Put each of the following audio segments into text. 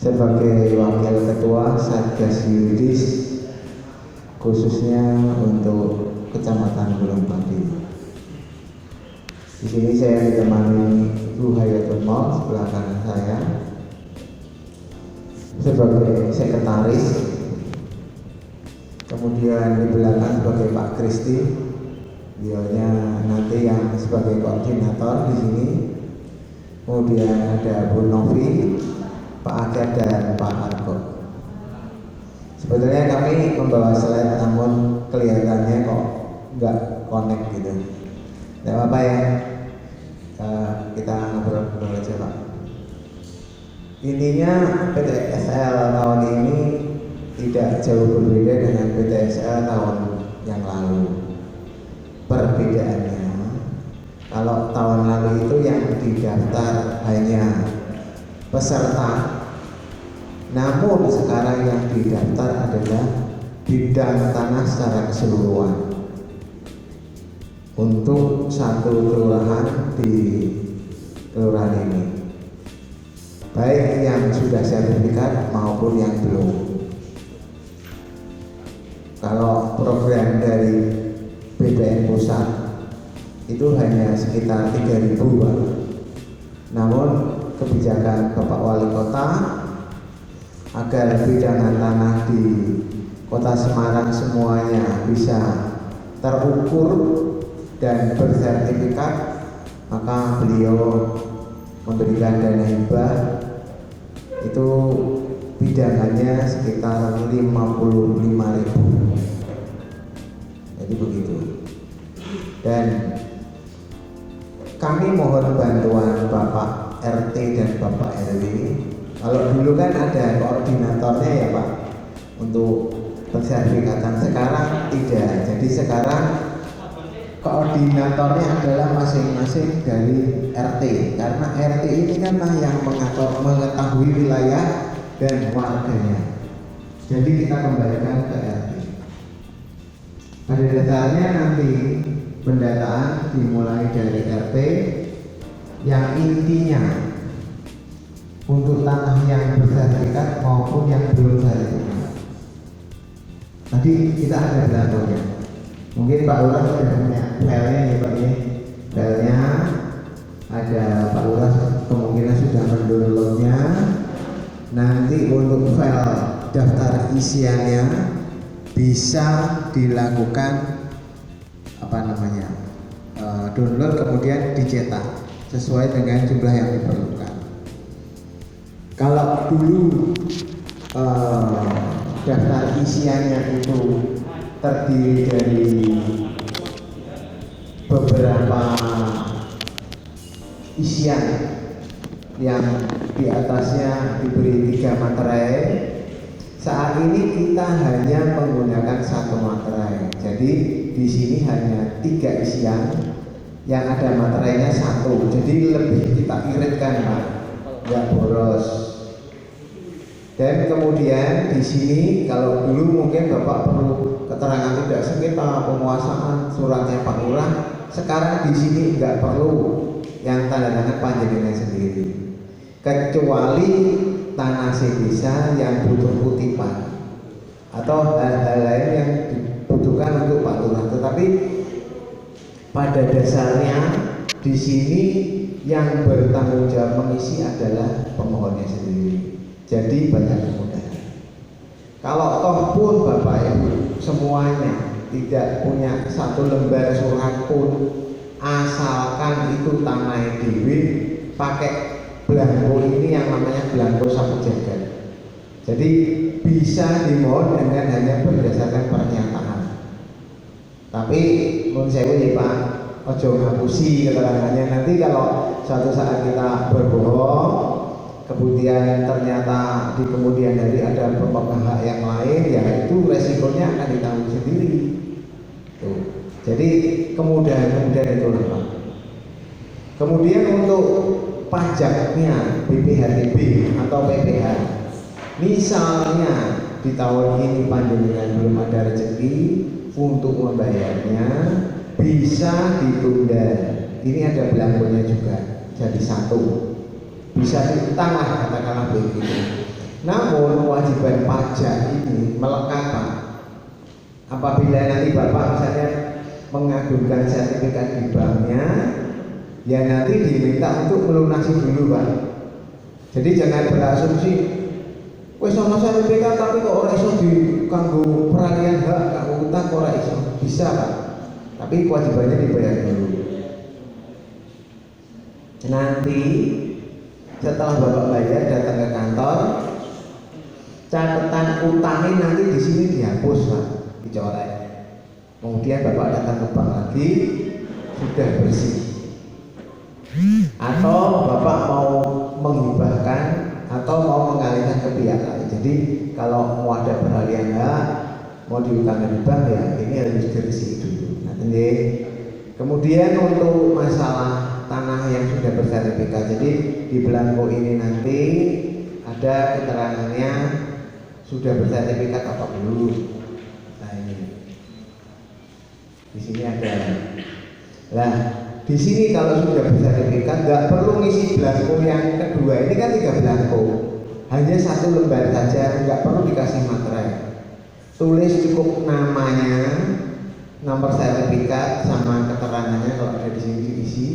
sebagai Wakil Ketua Satgas Yuridis khususnya untuk Kecamatan Gunung Pati. Di sini saya ditemani Ibu Hayatul Maut sebelah kanan saya sebagai sekretaris, kemudian di belakang sebagai Pak Kristi, beliaunya nanti yang sebagai koordinator di sini. Kemudian ada Bu Novi, Pak Akyat dan Pak Argo. Sebetulnya kami membawa slide namun kelihatannya kok nggak connect gitu. Tidak apa-apa ya, kita ngobrol aja Pak. Intinya PTSL tahun ini tidak jauh berbeda dengan PTSL tahun yang lalu. Perbedaannya, kalau tahun lalu itu yang didaftar hanya peserta, namun sekarang yang didaftar adalah bidang tanah secara keseluruhan untuk satu kelurahan di kelurahan ini, baik yang sudah sertifikat maupun yang belum. Kalau program dari BPN Pusat itu hanya sekitar 3.000 Pak. Namun kebijakan Bapak Wali Kota agar bidangan tanah di Kota Semarang semuanya bisa terukur dan bersertifikat, maka beliau memberikan dana hibah itu bidangannya sekitar 55.000. Jadi begitu. Dan kami mohon bantuan Bapak RT dan Bapak RW. Kalau dulu kan ada koordinatornya ya Pak untuk pensertifikatan, sekarang tidak. Jadi sekarang koordinatornya adalah masing-masing dari RT, karena RT ini kan yang mengetahui wilayah dan warganya. Jadi kita kembalikan ke RT. Pada dasarnya nanti pendataan dimulai dari RT yang intinya untuk tanah yang bersertifikat maupun yang belum sertifikat. Tadi kita ada datanya. Mungkin Pak Lurah sudah punya filenya ya Pak ya. Filenya ada, Pak Lurah kemungkinan sudah mendownloadnya. Nanti untuk file daftar isiannya bisa dilakukan download kemudian dicetak sesuai dengan jumlah yang diperlukan. Kalau dulu daftar isiannya itu terdiri dari beberapa isian yang di atasnya diberi 3 materai. Saat ini kita hanya menggunakan 1 materai. Jadi di sini hanya 3 isian yang ada materainya 1. Jadi lebih kita iritkan Pak, nggak boros. Dan kemudian di sini kalau dulu mungkin Bapak perlu keterangan tidak sengketa penguasaan suratnya Pak Lurah, sekarang di sini nggak perlu yang tanda tangan panjenengan sendiri, kecuali tanah desa yang butuh kutipan atau hal-hal lain yang dibutuhkan untuk Pak Lurah. Tetapi pada dasarnya di sini yang bertanggung jawab mengisi adalah pemohonnya sendiri. Jadi banyak kemudahan. Kalau toh pun Bapak Ibu semuanya tidak punya 1 lembar surat pun, asalkan itu tanah dewe pakai belangko ini yang namanya belangko sapu jagat. Jadi bisa dimohon dengan hanya berdasarkan pernyataan. Tapi menurut saya ini Pak, ojo ngapusi keterangannya. Nanti kalau suatu saat kita berbohong, kemudian ternyata di kemudian hari ada pemegang hak yang lain, ya itu resikonya akan ditanggung sendiri. Tuh. Jadi kemudahan itu Pak. Kemudian untuk pajaknya BPHTB atau PPH, misalnya di tahun ini panjenengan belum ada rezeki untuk membayarnya, bisa ditunda. Ini ada belangkonya juga, jadi 1. Bisa diutang lah katakanlah begitu. Namun kewajiban pajak ini melekat Pak. Apabila nanti Bapak misalnya mengajukan sertifikat di banknya, ya nanti diminta untuk melunasi dulu Pak. Jadi jangan berasumsi wis ana sertifikat tapi kok ora iso kanggo peralihan hak, kanggo utang kok ora iso. Bisa Pak. Tapi kewajibannya dibayar dulu. Nanti setelah Bapak bayar datang ke kantor, catatan utangnya nanti di sini dihapus Pak, dicoret. Kemudian Bapak datang ke bank lagi, sudah bersih. Atau Bapak mau menghibahkan atau mau mengalihkan ke pihak lain. Jadi kalau mau ada peralihan hak, mau diutangkan di bank ya ini harus diresik dulu. Nanti kemudian untuk masalah tanah yang sudah bersertifikat, jadi di belangko ini nanti ada keterangannya sudah bersertifikat apa belum. Nah ini di sini ada. Nah di sini kalau sudah bersertifikat nggak perlu ngisi belangko yang kedua. Ini kan 3 belangko, hanya 1 lembar saja, nggak perlu dikasih materai. Tulis cukup namanya, nomor sertifikat sama keterangannya kalau ada di sini diisi.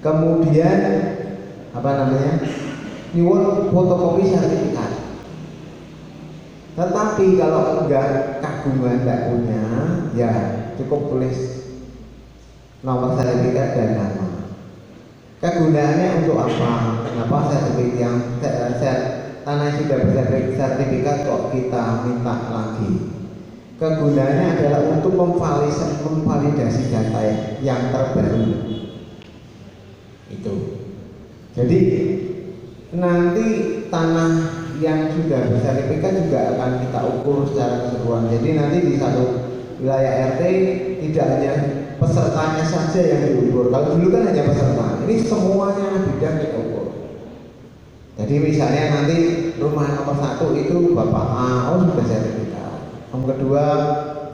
Kemudian apa namanya, nyuwun fotokopi sertifikat. Tetapi kalau enggak kagungan enggak punya, ya cukup tulis nomor sertifikat dan nama. Kegunaannya untuk apa? Kenapa sertifikat yang tanah yang sudah bersertifikat kok kita minta lagi? Kegunaannya adalah untuk memvalidasi data yang terbaru. Itu. Jadi nanti tanah yang sudah bersertifikat juga akan kita ukur secara keseluruhan. Jadi nanti di satu wilayah RT tidak hanya pesertanya saja yang diukur. Kalau dulu kan hanya peserta, ini semuanya bidang kita ukur. Jadi misalnya nanti rumah nomor 1 itu Bapak A, oh sudah sertifikat. Nomor kedua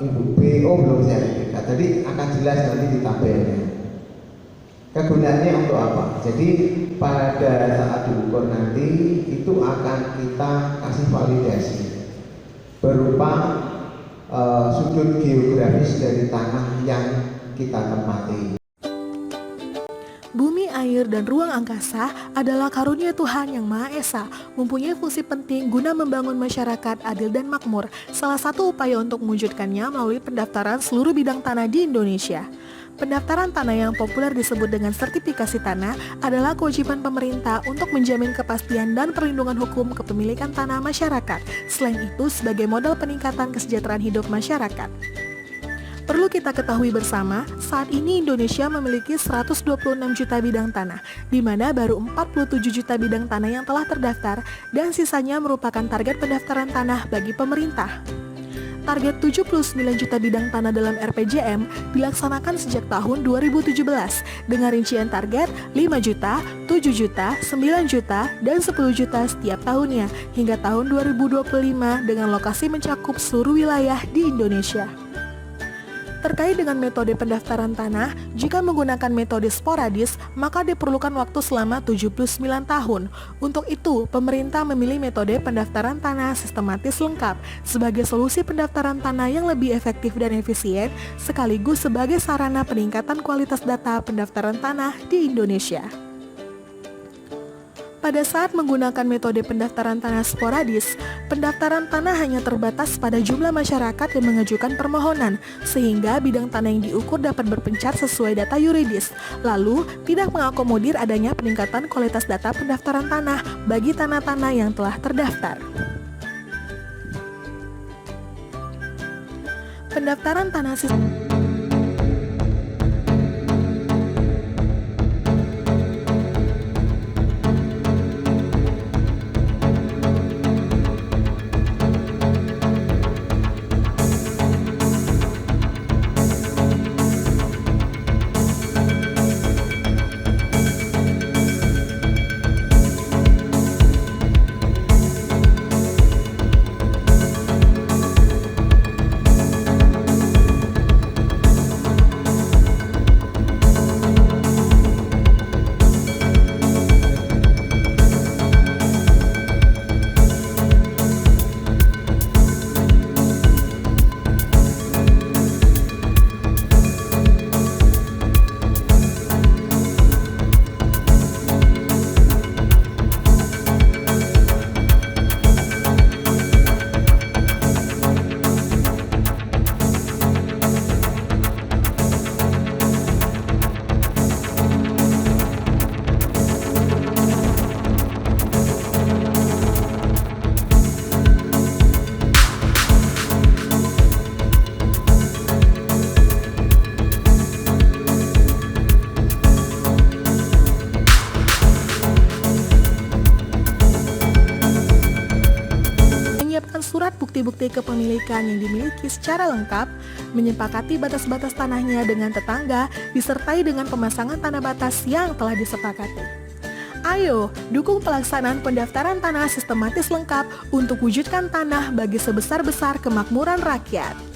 Ibu B, oh belum sertifikat. Jadi akan jelas nanti di tabelnya. Kegunaannya untuk apa? Jadi pada saat diukur nanti itu akan kita kasih validasi berupa sudut geografis dari tanah yang kita tempati. Bumi, air, dan ruang angkasa adalah karunia Tuhan yang Maha Esa, mempunyai fungsi penting guna membangun masyarakat adil dan makmur. Salah satu upaya untuk mewujudkannya melalui pendaftaran seluruh bidang tanah di Indonesia. Pendaftaran tanah yang populer disebut dengan sertifikasi tanah adalah kewajiban pemerintah untuk menjamin kepastian dan perlindungan hukum kepemilikan tanah masyarakat. Selain itu, sebagai modal peningkatan kesejahteraan hidup masyarakat. Perlu kita ketahui bersama, saat ini Indonesia memiliki 126 juta bidang tanah, di mana baru 47 juta bidang tanah yang telah terdaftar, dan sisanya merupakan target pendaftaran tanah bagi pemerintah. Target 79 juta bidang tanah dalam RPJM dilaksanakan sejak tahun 2017 dengan rincian target 5 juta, 7 juta, 9 juta, dan 10 juta setiap tahunnya hingga tahun 2025 dengan lokasi mencakup seluruh wilayah di Indonesia. Terkait dengan metode pendaftaran tanah, jika menggunakan metode sporadis, maka diperlukan waktu selama 79 tahun. Untuk itu, pemerintah memilih metode pendaftaran tanah sistematis lengkap sebagai solusi pendaftaran tanah yang lebih efektif dan efisien, sekaligus sebagai sarana peningkatan kualitas data pendaftaran tanah di Indonesia. Pada saat menggunakan metode pendaftaran tanah sporadis, pendaftaran tanah hanya terbatas pada jumlah masyarakat yang mengajukan permohonan, sehingga bidang tanah yang diukur dapat berpencar sesuai data yuridis, lalu tidak mengakomodir adanya peningkatan kualitas data pendaftaran tanah bagi tanah-tanah yang telah terdaftar. Pendaftaran tanah surat bukti-bukti kepemilikan yang dimiliki secara lengkap, menyepakati batas-batas tanahnya dengan tetangga, disertai dengan pemasangan tanda batas yang telah disepakati. Ayo, dukung pelaksanaan pendaftaran tanah sistematis lengkap untuk wujudkan tanah bagi sebesar-besar kemakmuran rakyat.